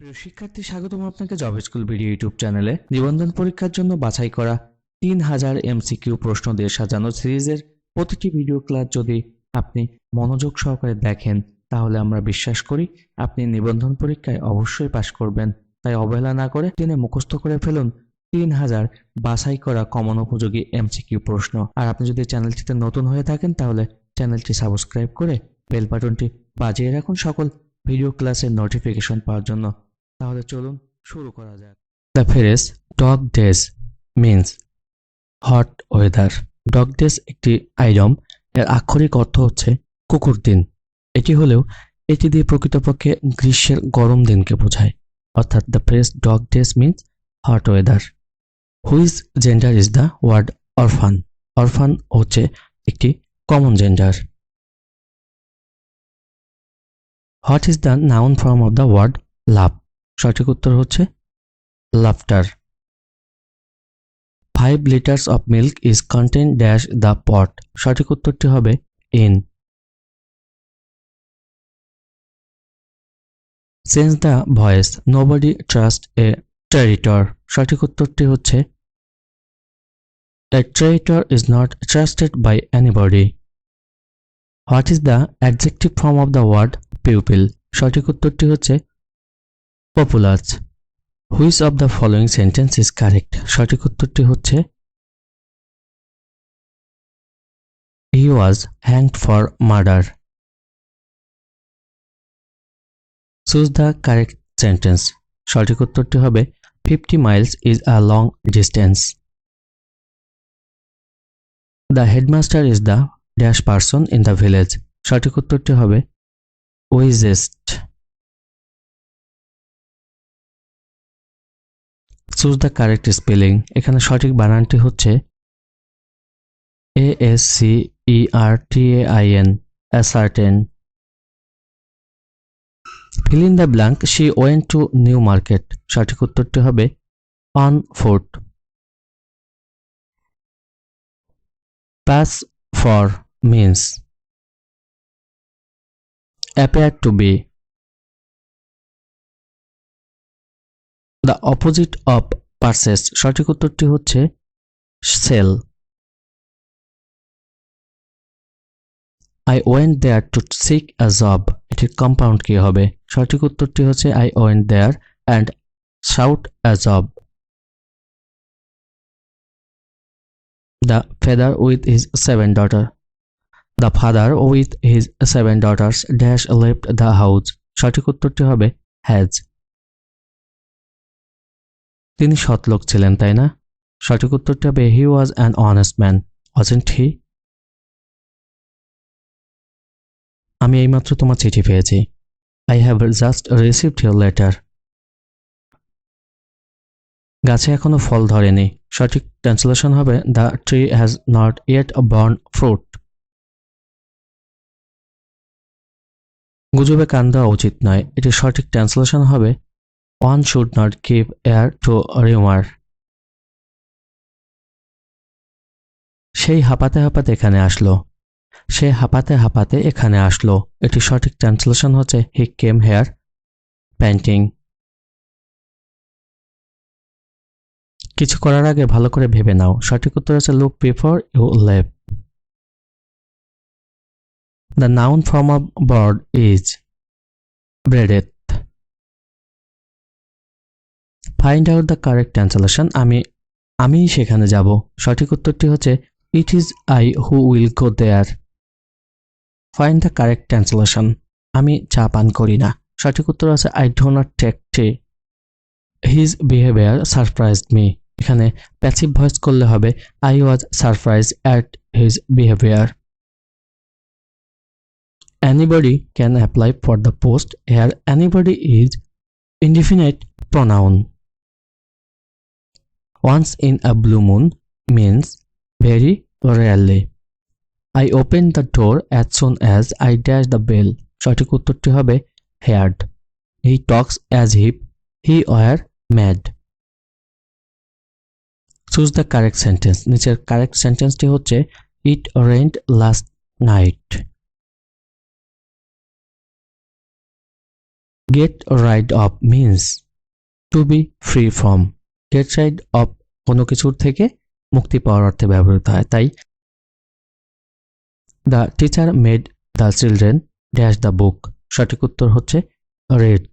প্রিয় শিক্ষার্থী, স্বাগতম আপনাকে জব স্কুল ভিডিও ইউটিউব চ্যানেলে। নিবন্ধন পরীক্ষার জন্য বাছাই করা 3000 এমসিকিউ প্রশ্ন দিয়ে সাজানো সিরিজের প্রতিটি ভিডিও ক্লাস যদি আপনি মনোযোগ সহকারে দেখেন, তাহলে আমরা বিশ্বাস করি আপনি নিবন্ধন পরীক্ষায় অবশ্যই পাশ করবেন। তাই অবহেলা না করে টেনে মুখস্থ করে ফেলুন 3000 বাছাই করা কমন উপযোগী এমসিকিউ প্রশ্ন। আর আপনি যদি চ্যানেলটিতে নতুন হয়ে থাকেন, তাহলে চ্যানেলটি সাবস্ক্রাইব করে বেল বাটনটি বাজিয়ে রাখুন সকল ভিডিও ক্লাসের নোটিফিকেশন পাওয়ার জন্য। তাহলে চলুন শুরু করা যাক। The phrase dog days means hot weather. Dog days একটি আইডম, এর আক্ষরিক অর্থ হচ্ছে কুকুর দিন। এটি দিয়ে প্রকৃতপক্ষে গ্রীষ্মের গরম দিনকে বোঝায়, অর্থাৎ the phrase dog days means hot weather. Which gender is the word orphan. Orphan হচ্ছে একটি common gender. What is the noun form of the word love. সঠিক উত্তর হচ্ছে laughter. 5 liters of milk is contained dash the pot. সঠিক উত্তরটি হবে in. Change the voice. Nobody trusts a traitor. সঠিক উত্তরটি হচ্ছে a traitor is not trusted by anybody. What is the adjective form of the word pupil? সঠিক উত্তরটি হচ্ছে populous. Which of the following sentence is correct? সঠিক উত্তরটি হচ্ছে he was hanged for murder. Choose the correct sentence. সঠিক উত্তরটি হবে 50 miles is a long distance. The headmaster is the dash person in the village. সঠিক উত্তরটি হবে wisest. Choose the correct spelling. এখানে সঠিক বানানটি হচ্ছে ASCERTAIN, ascertain. Fill in the blank. She went to New Market. সঠিক উত্তরটি হবে on foot. Pass for means appear to be. The opposite of purchase. সঠিক উত্তরটি হচ্ছে sell. I went there to seek a job. এটির compound কি হবে? সঠিক উত্তরটি হচ্ছে I went there and sought a job. The father with his 7 daughters. The father with his 7 daughters dash left the house. সঠিক উত্তরটি হবে has. তিনি সৎ লোক ছিলেন, তাই না? সঠিক উত্তরটি হবে he was an honest man, wasn't he? আমি এইমাত্র তোমার চিঠি পেয়েছি। I have just received your letter. গাছে এখনো ফল ধরেনি। সঠিক ট্রান্সলেশন হবে the tree has not yet borne fruit. গুজবে কান দেওয়া উচিত নয়। এটির সঠিক ট্রান্সলেশন হবে one should not give ear to rumor. সেই হাঁপাতে হাঁপাতে এখানে আসলো। সে হাঁপাতে হাঁপাতে এখানে আসলো। এটি সঠিক ট্রান্সলেশন হচ্ছে he came here panting. কিছু করার আগে ভালো করে ভেবে নাও। সঠিক উত্তর হচ্ছে look before you leap. The noun form of bird is breedeth. Find out the correct translation. আমি সেখানে যাব। সঠিক উত্তরটি হচ্ছে it is I who will go there. Find the correct translation. আমি চা পান করি না। সঠিক উত্তর আছে I do not take tea. His behavior surprised me. এখানে প্যাসিভ ভয়েস করলে হবে I was surprised at his behavior. Anybody can apply for the post. Here anybody is indefinite pronoun. Once in a blue moon means very rarely. I opened the door as soon as I dashed the bell. সঠিক উত্তরটি হবে heard. He talks as if he were mad. Choose the correct sentence. নিচের correct সেন্টেন্সটি হচ্ছে it rained last night. Get rid of means to be free from. Get rid of কোনো কিছুর থেকে মুক্তি পাওয়ার অর্থে ব্যবহৃত হয়। তাই the teacher made the children dash the book। সঠিক উত্তর হচ্ছে read।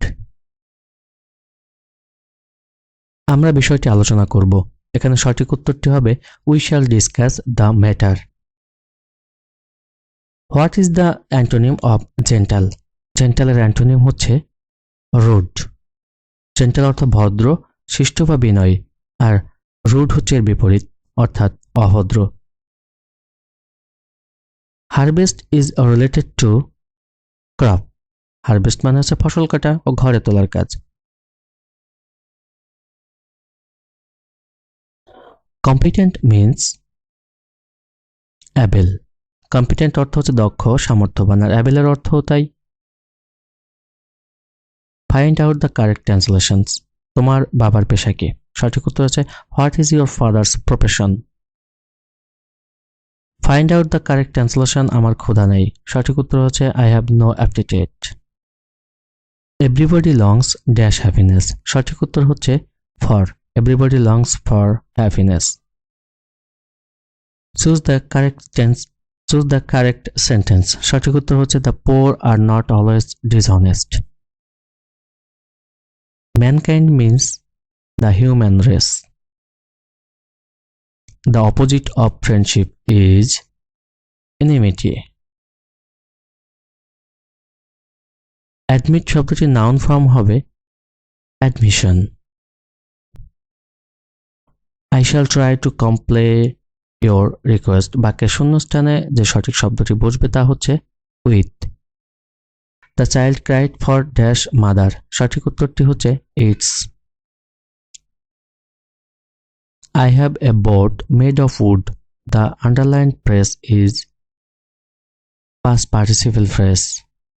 আমরা বিষয়টি আলোচনা করব। এখানে সঠিক উত্তরটি হবে we shall discuss the matter। What is the antonym of gentle? Gentle এর অ্যান্টোনিম হচ্ছে rude। জেন্টাল অর্থ ভদ্র, শিষ্ট বা বিনয়ী, আর রুড হচ্ছে এর বিপরীত অর্থাৎ অভদ্র। Harvest is related to crop. Harvest মানে হচ্ছে ফসল কাটা ও ঘরে তোলার কাজ। Competent means Abel. কম্পিটেন্ট অর্থ হচ্ছে দক্ষ, সামর্থ্যবান, আর অ্যাবেলের অর্থ তাই। Find out the correct translations. তোমার বাবার পেশা কি? সঠিক উত্তর হচ্ছে what is your father's profession. Find out the correct translation আমার ক্ষুধা নেই। সঠিক উত্তর হচ্ছে I have no aptitude. Everybody longs dash happiness. সঠিক উত্তর হচ্ছে for. Everybody longs for happiness. Choose the correct sentence. সঠিক উত্তর হচ্ছে the poor are not always dishonest. Mankind means the human race. The opposite of friendship is enmity. Admit শব্দটি noun form হবে admission. I shall try to comply your request. বাক্যের শূন্যস্থানে যে সঠিক শব্দটি বসবে তা হচ্ছে with. The child cried for dash mother. সঠিক উত্তরটি হচ্ছে its. I have a boat made of wood. The underlined phrase is past participle phrase.